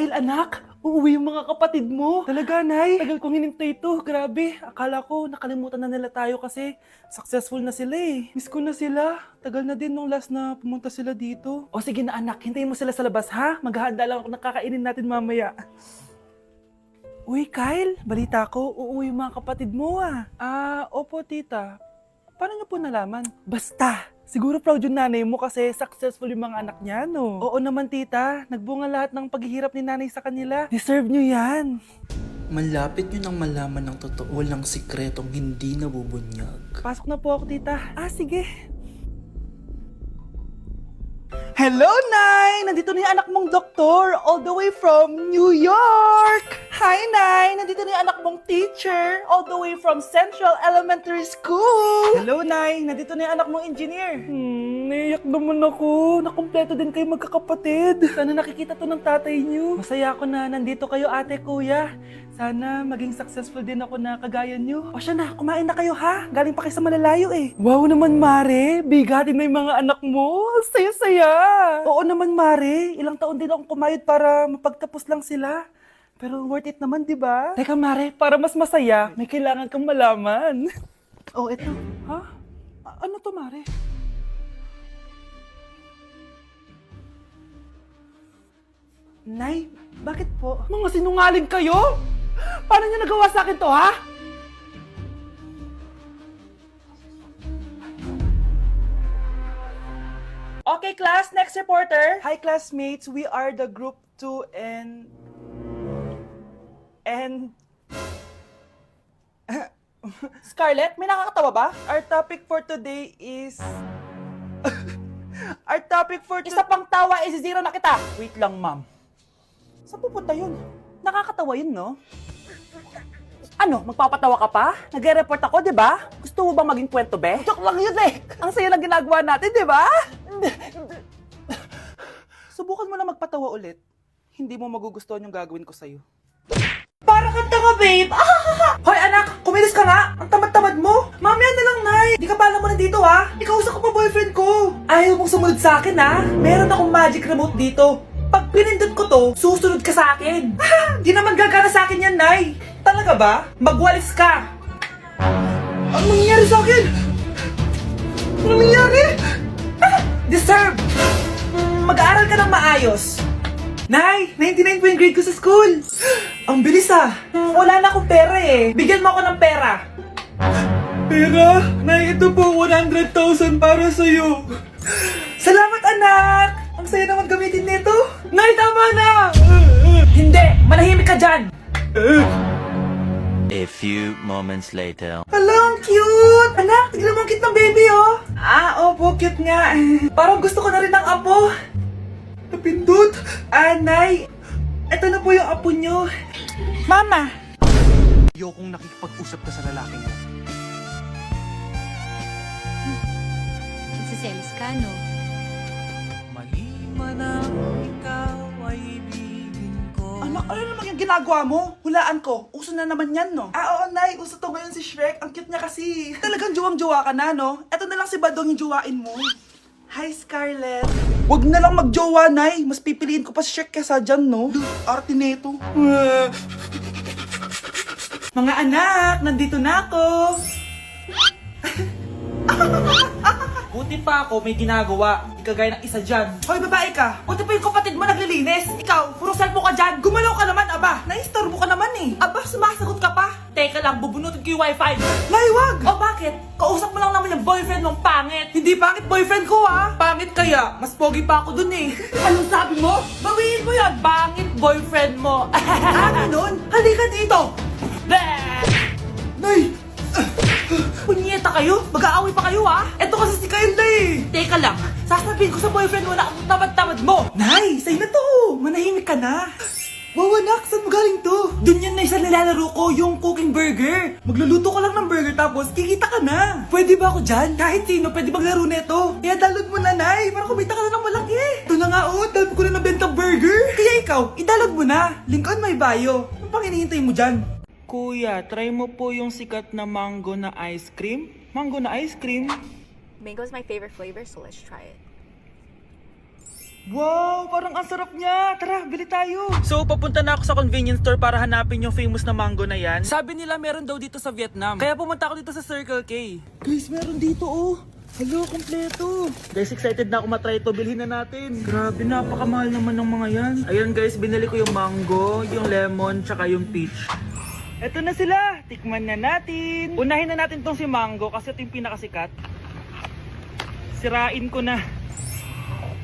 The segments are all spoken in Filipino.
Kyle, anak, uuwi yung mga kapatid mo. Talaga, Nay? Tagal kong hinintay ito. Grabe, akala ko nakalimutan na nila tayo kasi successful na sila eh. Miss ko na sila. Tagal na din nung last na pumunta sila dito. O sige na anak, hintayin mo sila sa labas ha. Maghahanda lang ako ng kakainin natin mamaya. Uy, Kyle, balita ko, uuwi yung mga kapatid mo ah. Opo tita. Paano niyo po nalaman? Basta! Siguro proud yung nanay mo kasi successful yung mga anak niya, no? Oo naman, tita. Nagbunga lahat ng paghihirap ni nanay sa kanila. Deserve nyo yan. Malapit nyo nang malaman ng totoo lang sikretong hindi nabubunyag. Pasok na po ako, tita. Sige. Hello, Nay! Nandito na yung anak mong doktor all the way from New York! Hi, Nay! Nandito na yung anak mong teacher all the way from Central Elementary School! Hello, Nay! Nandito na yung anak mong engineer! Naiyak naman ako. Nakumpleto din kayo magkakapatid. Sana nakikita to ng tatay niyo. Masaya ako na nandito kayo, ate, kuya. Sana maging successful din ako na kagaya niyo. O siya na, kumain na kayo ha. Galing pa kayo sa malalayo eh. Wow naman, Mare. Bigatin na yung mga anak mo. Saya-saya. Oo naman, Mare. Ilang taon din akong kumayod para mapagtapos lang sila. Pero worth it naman, di ba? Teka, Mare, para mas masaya, may kailangan kang malaman. Oh, eto. Ha? Ano to, Mare? Nay, bakit po? Mga sinungaling kayo? Paano niyo nagawa sa akin to, ha? Okay, class. Next reporter. Hi, classmates. We are the group 2 and... Scarlett, may nakakatawa ba? Our topic for today is... Our topic for today... Isa pang tawa is zero na kita. Wait lang, ma'am. Saan pupunta yun? Nakakatawa yun, no? Ano, magpapatawa ka pa? Nagre-report ako, di ba? Gusto mo bang maging kwento, be? Joke lang yun eh! Ang saya ng ginagawa natin, di ba? Subukan mo na magpatawa ulit. Hindi mo magugustuhan yung gagawin ko sa'yo. Para kang tanga, babe! Hoy, anak! Kumilos ka nga! Ang tamad-tamad mo! Mamaya na lang, Nay! Di ka pala mo nandito, ha? Ikausap ko pa boyfriend ko! Ayaw mong sumunod sa akin, ha? Meron akong magic remote dito. Pag pinindot ko to, susunod ka sa akin. Di naman gagana sa akin yan, Nay. Talaga ba? Magwalis ka. Ano nangyayari sa akin? Ano nangyayari? Deserve. Mag-aaral ka ng maayos. Nay, 99 po yung grade ko sa school. Ang bilis ah. Wala na akong pera eh. Bigyan mo ako ng pera. Pera? Nay, ito po 100,000 para sa'yo. Salamat, anak. Ang saya naman gamitin nito. Nay, tama na! Hindi! Manahimik ka dyan! A few moments later. Hala, ang cute! Anak, tignan mo ang cute ng baby, oh! Opo, cute nga. Parang gusto ko na rin ng apo. Napindot! Nay, eto na po yung apo nyo. Mama! Ayokong nakikipag-usap ka sa lalaking mo. Nagsiselos ka, no? Mali man ang ikaw ay ibigin ko. Anak, ano naman yung ginagawa mo? Hulaan ko. Uso na naman yan, no? Oo, Nay. Uso to ngayon si Shrek. Ang cute niya kasi. Talagang juwang-juwa ka na, no? Eto na lang si Badong yung juwain mo. Hi, Scarlett. Wag na lang magjowa, Nay. Mas pipiliin ko pa si Shrek kesa dyan, no? Arte neto. Mga anak, nandito na ako. Buti pa ako may ginagawa. Di kagaya ng isa dyan. Hoy, babae ka. Buti pa yung kapatid mo naglilinis. Ikaw, puro cellphone ka dyan. Gumalaw ka naman, aba. Naistorbo ka naman eh. Aba, sumasagot ka pa. Teka lang, bubunutin ko yung wifi. Nay, wag! O bakit? Kausap mo lang naman yung boyfriend mong pangit. Hindi pangit boyfriend ko ha. Pangit kaya? Mas pogi pa ako dun eh. Anong sabi mo? Bawiin mo yan. Pangit boyfriend mo. Ganun? Halika dito. Nay! Punyeta kayo? Mag-aaway pa kayo ha? Eto kasi si Kyle na eh. Teka lang, sasabihin ko sa boyfriend mo na ang tamad-tamad mo. Nay, sa'yo na to. Manahimik ka na. Wow, anak, saan mo galing to? Dun yan na isa nilalaro ko, yung cooking burger. Magluluto ko lang ng burger tapos kikita ka na. Pwede ba ako dyan? Kahit sino, pwede maglaro neto. Kaya download mo na, Nay, para kumita ka na ng malaki. Ito na nga oh, dami ko na nabentang burger. Kaya ikaw, i-download mo na. Link on my bio. Ano pang hinihintay mo dyan? Kuya, try mo po yung sikat na mango na ice cream. Mango na ice cream? Mango is my favorite flavor, so let's try it. Wow, parang ang sarap niya. Tara, bili tayo. So, papunta na ako sa convenience store para hanapin yung famous na mango na yan. Sabi nila meron daw dito sa Vietnam. Kaya pumunta ako dito sa Circle K. Guys, meron dito oh. Hello, kompleto. Guys, excited na ako matry ito. Bilhin na natin. Grabe, napakamahal naman ng mga yan. Ayan guys, binili ko yung mango, yung lemon, tsaka yung peach. Eto na sila. Tikman na natin. Unahin na natin tong si mango kasi ito yung pinakasikat. Sirain ko na.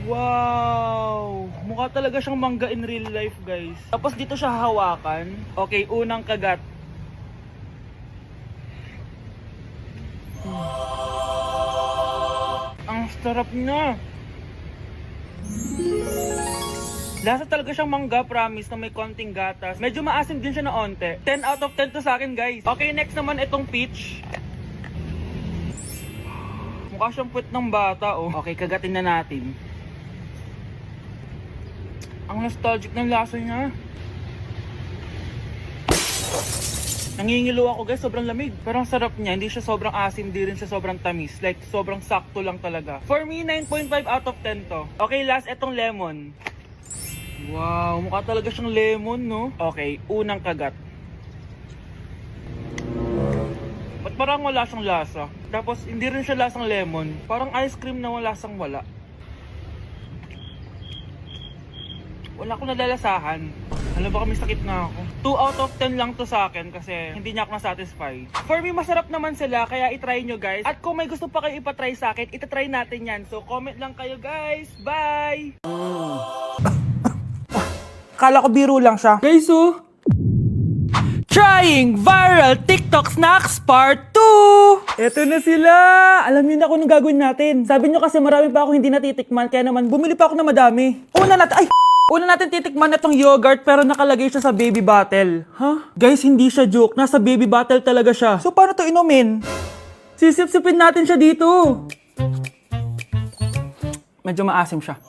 Wow! Mukha talaga siyang mangga in real life, guys. Tapos dito siya hahawakan. Okay, unang kagat. Ang sarap niya. Lasa talaga siyang mangga, promise, na may konting gatas. Medyo maasim din siya na onte. 10 out of 10 to sa akin, guys. Okay, next naman itong peach. Mukha siyang puwet ng bata, oh. Okay, kagatin na natin. Ang nostalgic ng lasa niya. Nangingilo ako guys, sobrang lamig. Pero ang sarap niya, hindi siya sobrang asim, hindi rin siya sobrang tamis. Like, sobrang sakto lang talaga. For me, 9.5 out of 10 to. Okay, last, etong lemon. Wow, mukha talaga siyang lemon, no? Okay, unang kagat. Ba't parang wala siyang lasa? Tapos, hindi rin siya lasang lemon. Parang ice cream na wala lasang wala. Wala akong nadalasahan. Alam ba kami sakit na ako. 2 out of 10 lang to sa akin kasi hindi niya ako na-satisfy. For me, masarap naman sila kaya itry nyo guys. At kung may gusto pa kayo ipatry sa akin, itatry natin yan. So comment lang kayo guys. Bye! Kala ko biro lang siya. Guys oh! Trying Viral TikTok Snacks Part 2! Eto na sila! Alam niyo na kung anong gagawin natin. Sabi niyo kasi marami pa ako hindi natitikman kaya naman bumili pa ako na madami. Una natin titikman itong yogurt pero nakalagay siya sa baby bottle. Huh? Guys, hindi siya joke. Nasa baby bottle talaga siya. So paano to inumin? Sisip-sipin natin siya dito. Medyo maasim siya.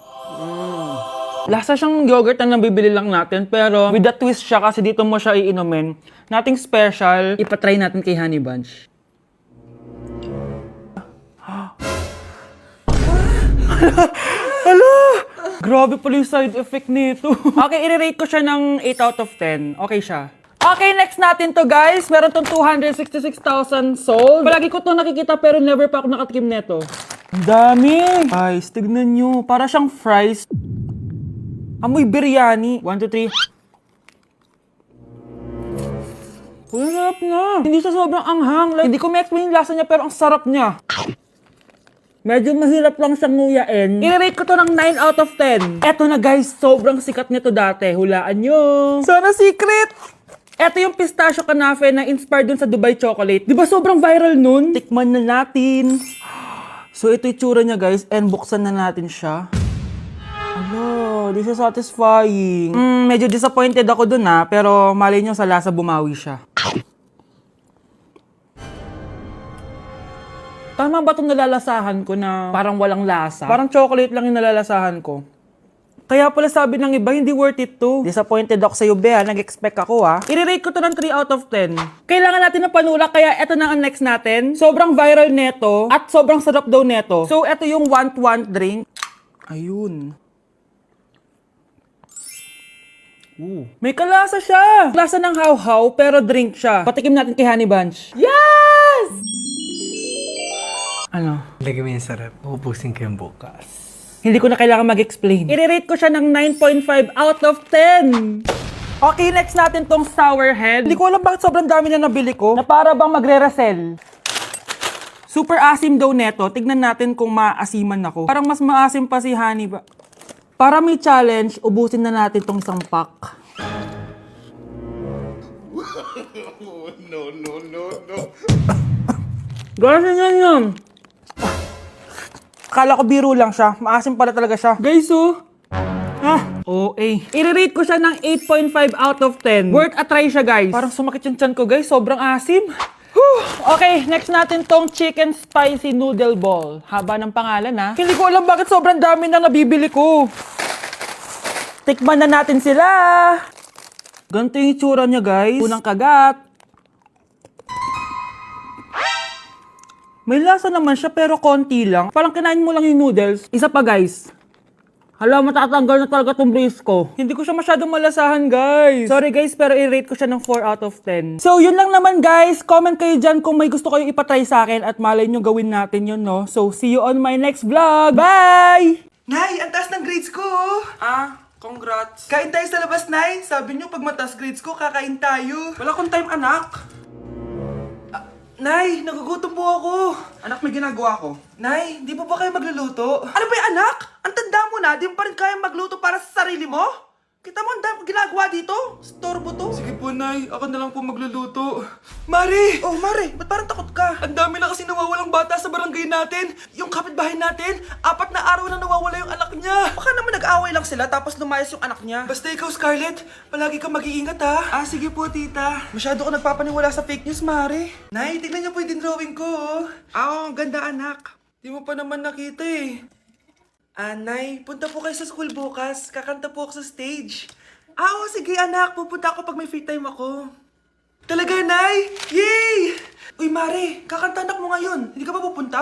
Lasa siyang yogurt na nabibili lang natin pero with a twist siya kasi dito mo siya iinumin. Nothing special. Ipatry natin kay Honey Bunch. Hala! Grabe pala yung side effect nito. Okay, i-rate ko siya ng 8 out of 10. Okay siya. Okay, next natin to guys. Meron tong 266,000 sold. Palagi ko to nakikita pero never pa ako nakatikim nito. Ang dami! Guys, tignan nyo. Para siyang fries. Amoy biryani. 1, 2, 3. Ang sarap na. Hindi siya sobrang anghang. Like, hindi ko ma-explain yung lasa niya pero ang sarap niya. Medyo mahirap lang siyang nguyain. I-rate ko to ng 9 out of 10. Eto na guys, sobrang sikat nito dati. Hulaan nyo. Sana secret! Eto yung pistachio kanafe na inspired dun sa Dubai chocolate. Di ba sobrang viral nun? Tikman na natin. So ito yung tsura niya guys, and buksan na natin siya. Ano, di siya satisfying. Medyo disappointed ako dun ha, pero malay nyo sa lasa bumawi siya. Tama ba itong nalalasahan ko na parang walang lasa? Parang chocolate lang yung nalalasahan ko. Kaya pala sabi ng iba, hindi worth it to. Disappointed ako sa iyo, Bea. Nag-expect ako, ha. I-rate ko to ng 3 out of 10. Kailangan natin ng panulak, kaya eto na ang next natin. Sobrang viral neto at sobrang sarap daw neto. So, eto yung want drink. Ayun. Ooh. May kalasa siya. Lasa ng how-how, pero drink siya. Patikim natin kay Honey Bunch. Yes! Ano? Lagyan mo yung sarap. Uubusin ko yung bukas. Hindi ko na kailangan mag-explain. I-rate ko siya ng 9.5 out of 10. Okay, next natin tong sour head. Hindi ko alam bakit sobrang dami na nabili ko. Na para bang magre-resell. Super asim daw neto. Tignan natin kung maasiman ako. Parang mas maasim pa si Honey ba? Para may challenge, ubusin na natin tong isang pack. Ganyan yan yun. Akala ko biro lang siya. Maasim pala talaga siya. Guys, oh. OA. I-rate ko siya ng 8.5 out of 10. Worth a try siya, guys. Parang sumakit yung tiyan ko, guys. Sobrang asim. Okay, next natin tong chicken spicy noodle ball. Haba ng pangalan, ha. Hindi ko alam bakit sobrang dami na nabibili ko. Tikman na natin sila. Ganito yung itsura niya, guys. Unang kagat. May lasa naman siya pero konti lang. Parang kinain mo lang yung noodles. Isa pa guys. Hala, matatanggal na talaga tong brace ko. Hindi ko siya masyadong malasahan, guys. Sorry, guys, pero i-rate ko siya ng 4 out of 10. So, yun lang naman, guys. Comment kayo dyan kung may gusto kayong ipatry sa akin at malay nyo gawin natin yun, no? So, see you on my next vlog. Bye! Nay, ang taas ng grades ko! Congrats. Kain tayo sa labas, Nay. Sabi niyo, pag mataas grades ko, kakain tayo. Wala akong time, anak. Nay, nagugutom po ako. Anak, may ginagawa ko. Nay, di po ba kayo magluluto? Ano ba yung anak? Ang tanda mo na, di mo pa rin kaya magluto para sa sarili mo? Kita mo ang dami kong ginagawa dito? Storbo to. Sige po, Nay. Ako na lang po magluluto. Mari! Oh, Mari, ba't parang takot ka? Ang dami na kasi nawawalang bata sa barangay natin. Yung kapitbahay natin, 4 na araw na nawawala yung anak niya. Baka naman nag-away lang sila tapos lumayas yung anak niya. Basta ikaw, Scarlett, palagi kang mag-iingat ha. Sige po, tita. Masyado ko nagpapaniwala sa fake news, Mari. Nay, tignan niyo po yung drawing ko. Ang ganda, anak. Di mo pa naman nakita eh. Nay, punta po kayo sa school bukas. Kakanta po ako sa stage. Oo, sige anak. Pupunta ako pag may free time ako. Talaga, Nay? Yay! Uy, Mare, kakanta anak mo ngayon. Hindi ka ba pupunta?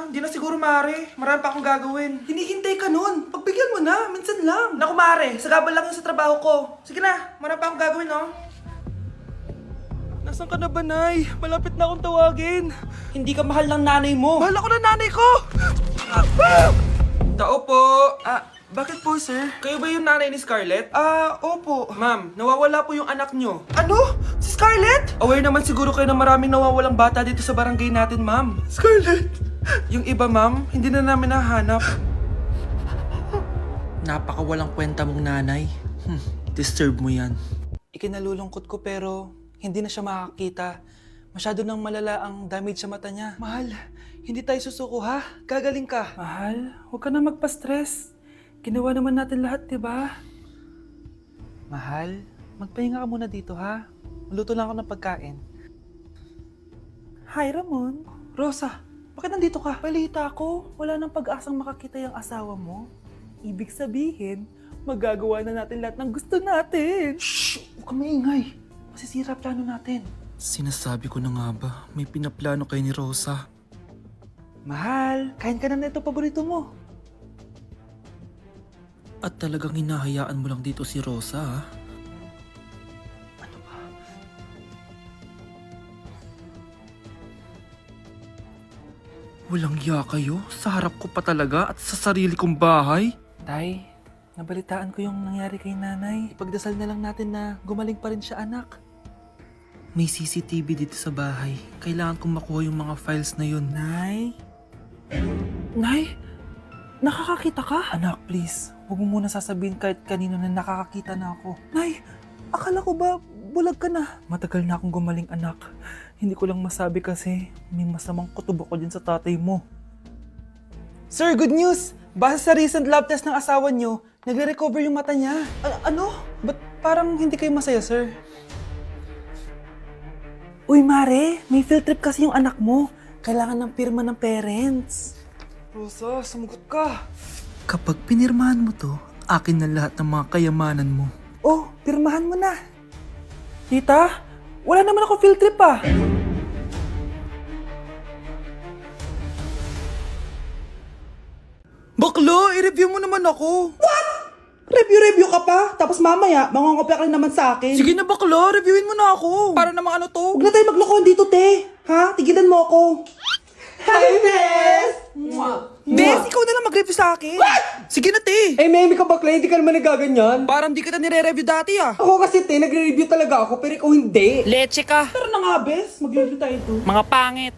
Hindi na siguro, Mare. Marami pa akong gagawin. Hinihintay ka nun. Pagbigyan mo na, minsan lang. Naku, Mare, sagabal lang yun sa trabaho ko. Sige na, marami pa akong gagawin, no? Nasaan ka na ba, Nay? Malapit na akong tawagin. Hindi ka mahal ng nanay mo. Mahal ako ng nanay ko! Tao po! Bakit po, sir? Kayo ba yung nanay ni Scarlett? Opo. Ma'am, nawawala po yung anak nyo. Ano? Si Scarlett? Aware naman siguro kayo na maraming nawawalang bata dito sa barangay natin, ma'am. Scarlett? Yung iba, ma'am, hindi na namin nahanap. Napakawalang kwenta mong nanay. Disturb mo yan. Ikinalulungkot ko pero hindi na siya makakita. Masyado nang malala ang damage sa mata niya. Mahal, hindi tayo susuko ha? Gagaling ka. Mahal, huwag ka na magpa-stress. Ginawa naman natin lahat, diba? Mahal, magpahinga ka muna dito ha? Maluto lang ako ng pagkain. Hi, Ramon. Rosa, bakit nandito ka? Balita ko, wala nang pag-asang makakita yung asawa mo. Ibig sabihin, magagawa na natin lahat ng gusto natin. Shh! Huwag ka maingay. Masisira plano natin. Sinasabi ko na nga ba, may pinaplano kay ni Rosa. Mahal, kain ka na nito paborito mo. At talagang hinahayaan mo lang dito si Rosa, ha? Ano ba? Walang iya kayo? Sa harap ko pa talaga at sa sarili kong bahay? Tay, nabalitaan ko yung nangyari kay nanay. Ipagdasal na lang natin na gumaling pa rin siya, anak. May CCTV dito sa bahay. Kailangan kong makuha yung mga files na yun. Nay? Nay? Nakakakita ka? Anak, please. Huwag mo muna sasabihin kahit kanino na nakakakita na ako. Nay, akala ko ba bulag ka na? Matagal na akong gumaling, anak. Hindi ko lang masabi kasi may masamang kutob ako dyan sa tatay mo. Sir, good news! Base sa recent lab test ng asawa nyo, nagre-recover yung mata niya. Ano? Ba't parang hindi kayo masaya, sir? Uy, Mare, may field trip kasi yung anak mo. Kailangan ng pirma ng parents. Rosa, sumagot ka. Kapag pinirmahan mo to, akin na lahat ng mga kayamanan mo. Oh, pirmahan mo na. Tita, wala naman ako field trip ah. Baklo, i-review mo naman ako. What? Review ka pa? Tapos mamaya, mangongopya ka rin naman sa akin. Sige na baklo, reviewin mo na ako. Para namang ano to? Huwag na tayo maglokohan dito, te. Ha? Tigilan mo ako. Hi, Bes! Bes, ikaw na lang mag-review sa akin. What? Sige na, te. Memi ka bakla, hindi ka naman nagaganyan. Parang di kita nire-review dati ah. Ako kasi nagre-review talaga ako, pero ikaw hindi. Leche ka. Tara na nga, Bes. Mag-review tayo to. Mga pangit.